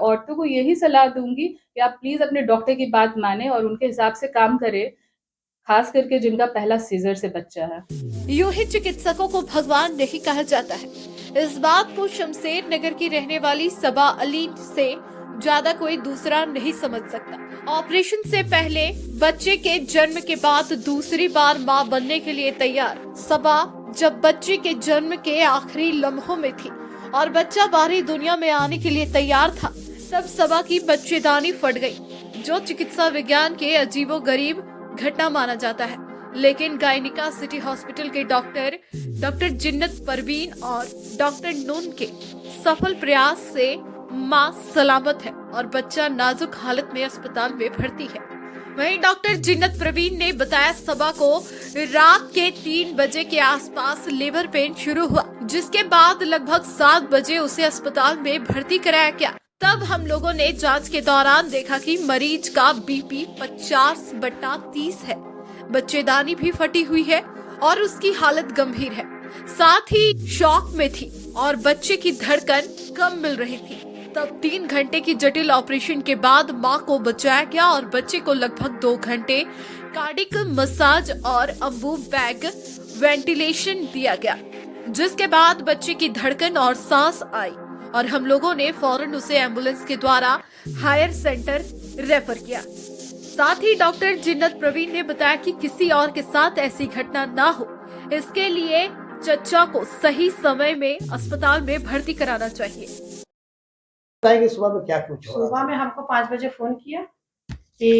औरतों को यही सलाह दूँगी कि आप प्लीज़ अपने डॉक्टर की बात मानें और उनके हिसाब से काम करें, खास करके जिनका पहला सीज़र से बच्चा है। यूं ही चिकित्सकों को भगवान नहीं कहा जाता है। इस बात को शमशेर नगर की रहने वाली सबा अली से ज्यादा कोई दूसरा नहीं समझ सकता। ऑपरेशन से पहले, बच्चे के जन्म के बाद दूसरी बार मां बनने के लिए तैयार सबा जब बच्चे के जन्म के आखिरी लम्हों में थी और बच्चा बाहरी दुनिया में आने के लिए तैयार था, तब सबा की बच्चेदानी फट गई, जो चिकित्सा विज्ञान के अजीबोगरीब घटना माना जाता है। लेकिन गायनिका सिटी हॉस्पिटल के डॉक्टर जिन्नत परवीन और डॉक्टर नून के सफल प्रयास से मां सलामत है और बच्चा नाजुक हालत में अस्पताल में भर्ती है। वहीं डॉक्टर जिन्नत परवीन ने बताया सबा को रात के 3 बजे के आसपास लेबर पेन शुरू हुआ, जिसके बाद लगभग 7 बजे उसे अस्पताल में भर्ती कराया गया। तब हम लोगों ने जांच के दौरान देखा कि मरीज का बीपी 50/30 है, बच्चेदानी भी फटी हुई है और उसकी हालत गंभीर है, साथ ही शॉक में थी और बच्चे की धड़कन कम मिल रही थी। तब 3 घंटे की जटिल ऑपरेशन के बाद मां को बचाया गया और बच्चे को लगभग 2 घंटे कार्डिक मसाज और अम्बू बैग वेंटिलेशन दिया गया, जिसके बाद बच्चे की धड़कन और सांस आई और हम लोगों ने फौरन उसे एम्बुलेंस के द्वारा हायर सेंटर रेफर किया। साथ ही डॉक्टर जिन्नत प्रवीण ने बताया कि किसी और के साथ ऐसी घटना ना हो, इसके लिए चच्चा को सही समय में अस्पताल में भर्ती कराना चाहिए। बताएंगे सुबह में क्या कुछ हुआ? सुबह में हमको 5 बजे फ़ोन किया कि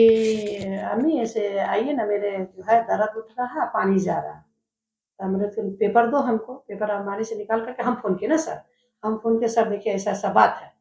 अम्मी ऐसे आइए ना, मेरे जो है दर्द उठ रहा है, पानी जा रहा है। तो हमने फिर पेपर दो हमको, पेपर अलमारी से निकाल करके हम फ़ोन किए ना सर, हम फ़ोन किए सर देखिए ऐसा-ऐसा बात है।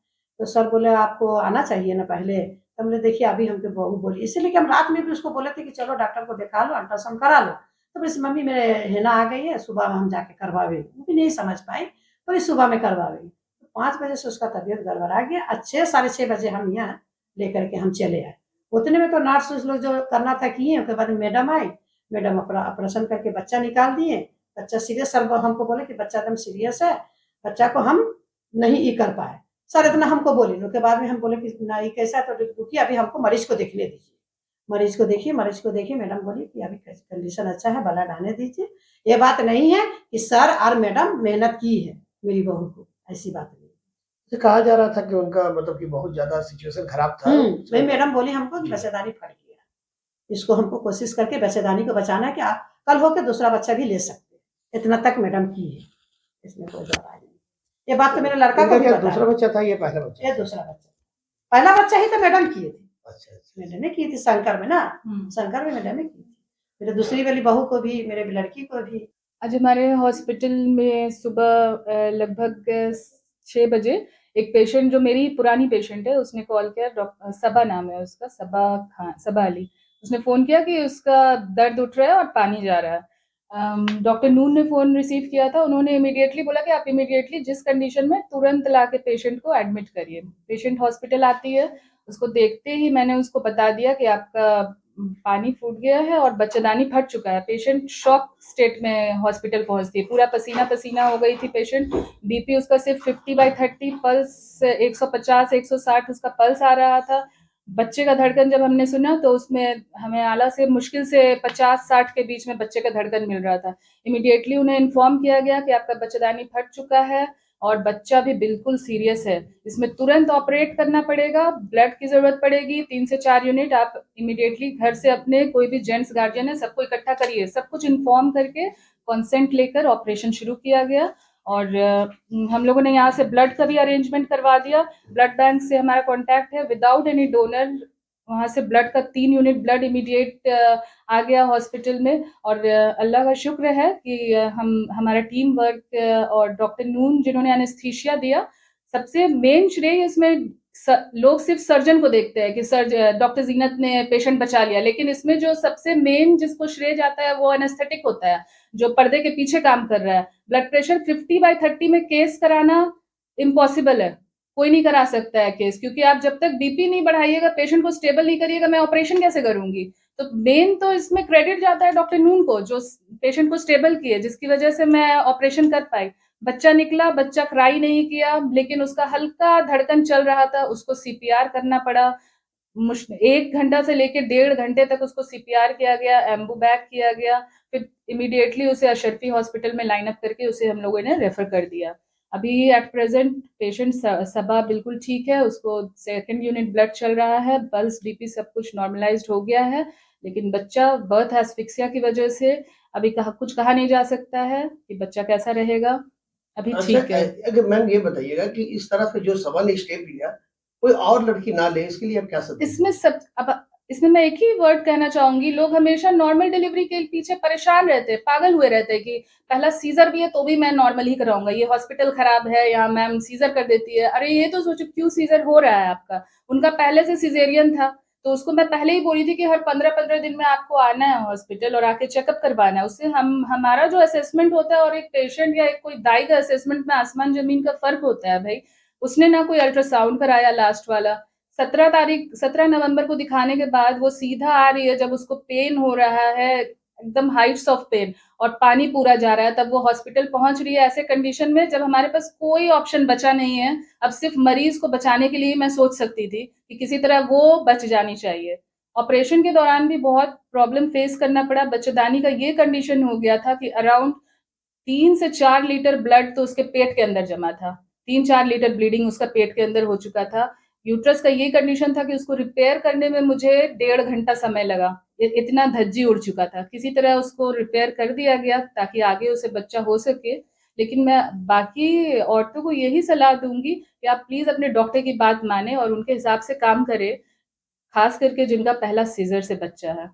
तो सर बोले आपको आना चाहिए ना पहले। तो हमने देखिए अभी हमको बहू बोली, इसीलिए कि हम रात में भी उसको बोले थे कि चलो डॉक्टर को दिखा लो, अल्ट्रासाउंड करा लो। तो बोली मम्मी मेरे हेना आ गई है, सुबह में हम जाके करवावेंगे। वो भी नहीं समझ पाई, बोली सुबह में करवावेंगे। 5 बजे से उसका तबीयत गड़बड़ा गया। 6 साढ़े 6 बजे हम यहाँ लेकर के हम चले आए। उतने में तो नर्स लोग जो करना था किए, उसके बाद मैडम आई, मैडम ऑपरेशन करके बच्चा निकाल दिए। बच्चा सीरियस, सर हमको बोले कि बच्चा एकदम सीरियस है, बच्चा को हम नहीं ये कर पाए। सर इतना हमको बोले, उसके बाद में हम बोले कि नहीं कैसा है, तो रुकिए अभी हमको मरीज को देखने दीजिए। मरीज को देखिए, मैडम बोली कि अभी कंडीशन अच्छा है, ब्लड आने दीजिए। ये बात नहीं है कि सर और मैडम मेहनत की है मेरी बहू को, ऐसी बात नहीं। तो कहा जा रहा था कि उनका मतलब कि बहुत ज्यादा सिचुएशन खराब था। वही मैडम बोली हमको कि बच्चेदानी फट गया, इसको हमको कोशिश करके बच्चेदानी को बचाना है कि आप कल होके दूसरा बच्चा भी ले सकते, इतना तक मैडम की है, इसमें कोई दो राय नहीं। ये बात तो मेरे लड़का को भी पता है। दूसरा बच्चा था, ये पहला बच्चा? ये दूसरा बच्चा, पहला बच्चा ही तो मैडम किए थे। अच्छा। मैडम ने की थी शंकर में ना, शंकर में मैडम ने की थी। मेरे दूसरी वाली बहू को भी, मेरे लड़की को भी। आज हमारे हॉस्पिटल में सुबह लगभग 6 बजे एक पेशेंट, जो मेरी पुरानी पेशेंट है, उसने कॉल किया। सबा नाम है उसका, सबा अली। उसने फ़ोन किया कि उसका दर्द उठ रहा है और पानी जा रहा है। डॉक्टर नून ने फ़ोन रिसीव किया था। उन्होंने इमीडिएटली बोला कि आप इमीडिएटली जिस कंडीशन में, तुरंत ला के पेशेंट को एडमिट करिए। पेशेंट हॉस्पिटल आती है, उसको देखते ही मैंने उसको बता दिया कि आपका पानी फूट गया है और बच्चेदानी फट चुका है। पेशेंट शॉक स्टेट में हॉस्पिटल पहुंचती है, पूरा पसीना पसीना हो गई थी पेशेंट। बीपी उसका सिर्फ 50/30, पल्स 150-160 उसका पल्स आ रहा था। बच्चे का धड़कन जब हमने सुना तो उसमें हमें आला से मुश्किल से 50-60 के बीच में बच्चे का धड़कन मिल रहा था। इमीडिएटली उन्हें इन्फॉर्म किया गया कि आपका बच्चेदानी फट चुका है और बच्चा भी बिल्कुल सीरियस है, इसमें तुरंत ऑपरेट करना पड़ेगा, ब्लड की ज़रूरत पड़ेगी 3 से 4 यूनिट। आप इमीडिएटली घर से अपने कोई भी जेंट्स गार्जियन है सबको इकट्ठा करिए। सब कुछ इन्फॉर्म करके कंसेंट लेकर ऑपरेशन शुरू किया गया और हम लोगों ने यहाँ से ब्लड का भी अरेंजमेंट करवा दिया। ब्लड बैंक से हमारा कॉन्टैक्ट है, विदाउट एनी डोनर वहाँ से ब्लड का 3 यूनिट ब्लड इमीडिएट आ गया हॉस्पिटल में। और अल्लाह का शुक्र है कि हमारा टीम वर्क और डॉक्टर नून जिन्होंने एनेस्थीसिया दिया, सबसे मेन श्रेय इसमें लोग सिर्फ सर्जन को देखते हैं कि डॉक्टर जीनत ने पेशेंट बचा लिया, लेकिन इसमें जो सबसे मेन जिसको श्रेय जाता है वो एनेस्थेटिक होता है, जो पर्दे के पीछे काम कर रहा है। ब्लड प्रेशर 50/30 में केस कराना इम्पॉसिबल है, कोई नहीं करा सकता है केस, क्योंकि आप जब तक बीपी नहीं बढ़ाइएगा, पेशेंट को स्टेबल नहीं करिएगा, मैं ऑपरेशन कैसे करूंगी। तो मेन तो इसमें क्रेडिट जाता है डॉक्टर नून को, जो पेशेंट को स्टेबल किए, जिसकी वजह से मैं ऑपरेशन कर पाई। बच्चा निकला, बच्चा क्राई नहीं किया, लेकिन उसका हल्का धड़कन चल रहा था, उसको सीपीआर करना पड़ा। 1 घंटा से लेके 1.5 घंटे तक उसको सीपीआर किया गया, एम्बू-बैग किया गया, फिर इमीडिएटली उसे अशरफी हॉस्पिटल में लाइन अप करके उसे हम लोगों ने रेफर कर दिया। अभी एट प्रेज़ेंट पेशेंट सबा बिल्कुल ठीक है, उसको सेकंड यूनिट ब्लड चल रहा है, पल्स, बीपी सब कुछ नॉर्मलाइज़्ड हो गया है, लेकिन बच्चा बर्थ एस्फिक्सिया की वजह से अभी कुछ कहा नहीं जा सकता है कि बच्चा कैसा रहेगा, अभी अच्छा, ठीक है। अगर मैम ये बताइएगा कि इस तरह से जो सबा ने स्टेप लिया, कोई और लड़की ना ले, इसके लिए आप क्या सजेस्ट इसमें करेंगे? सब अब इसमें मैं एक ही वर्ड कहना चाहूँगी, लोग हमेशा नॉर्मल डिलीवरी के पीछे परेशान रहते हैं, पागल हुए रहते हैं कि पहला सीज़र भी है तो भी मैं नॉर्मल ही कराऊँगा, ये हॉस्पिटल खराब है, यहाँ मैम सीज़र कर देती है। अरे ये तो सोचो क्यों सीज़र हो रहा है आपका? उनका पहले से सिज़ेरियन था, तो उसको मैं पहले ही बोली थी कि हर 15-15 दिन में आपको आना है हॉस्पिटल और आके चेकअप करवाना है। उससे हमारा जो असेसमेंट होता है और एक पेशेंट या एक कोई दाई का असेसमेंट में आसमान-ज़मीन का फ़र्क होता है भई। उसने ना कोई अल्ट्रासाउंड कराया लास्ट वाला, 17 नवंबर को दिखाने के बाद वो सीधा आ रही है, जब उसको पेन हो रहा है, एकदम हाइट्स ऑफ पेन और पानी पूरा जा रहा है, तब वो हॉस्पिटल पहुँच रही है ऐसे कंडीशन में जब हमारे पास कोई ऑप्शन बचा नहीं है। अब सिर्फ़ मरीज़ को बचाने के लिए मैं सोच सकती थी कि किसी तरह वो बच जानी चाहिए। ऑपरेशन के दौरान भी बहुत प्रॉब्लम फेस करना पड़ा, बच्चेदानी का ये कंडीशन हो गया था कि अराउंड 3 से 4 लीटर ब्लड तो उसके पेट के अंदर जमा था। 3-4 लीटर ब्लीडिंग उसका पेट के अंदर हो चुका था। यूट्रस का ये कंडीशन था कि उसको रिपेयर करने में मुझे 1.5 घंटा समय लगा। इतना धज्जी उड़ चुका था। किसी तरह उसको रिपेयर कर दिया गया ताकि आगे उसे बच्चा हो सके। लेकिन मैं बाकी औरतों को यही सलाह दूँगी कि आप प्लीज़ अपने डॉक्टर की बात मानें और उनके हिसाब से काम करें, ख़ास करके जिनका पहला सीज़र से बच्चा है।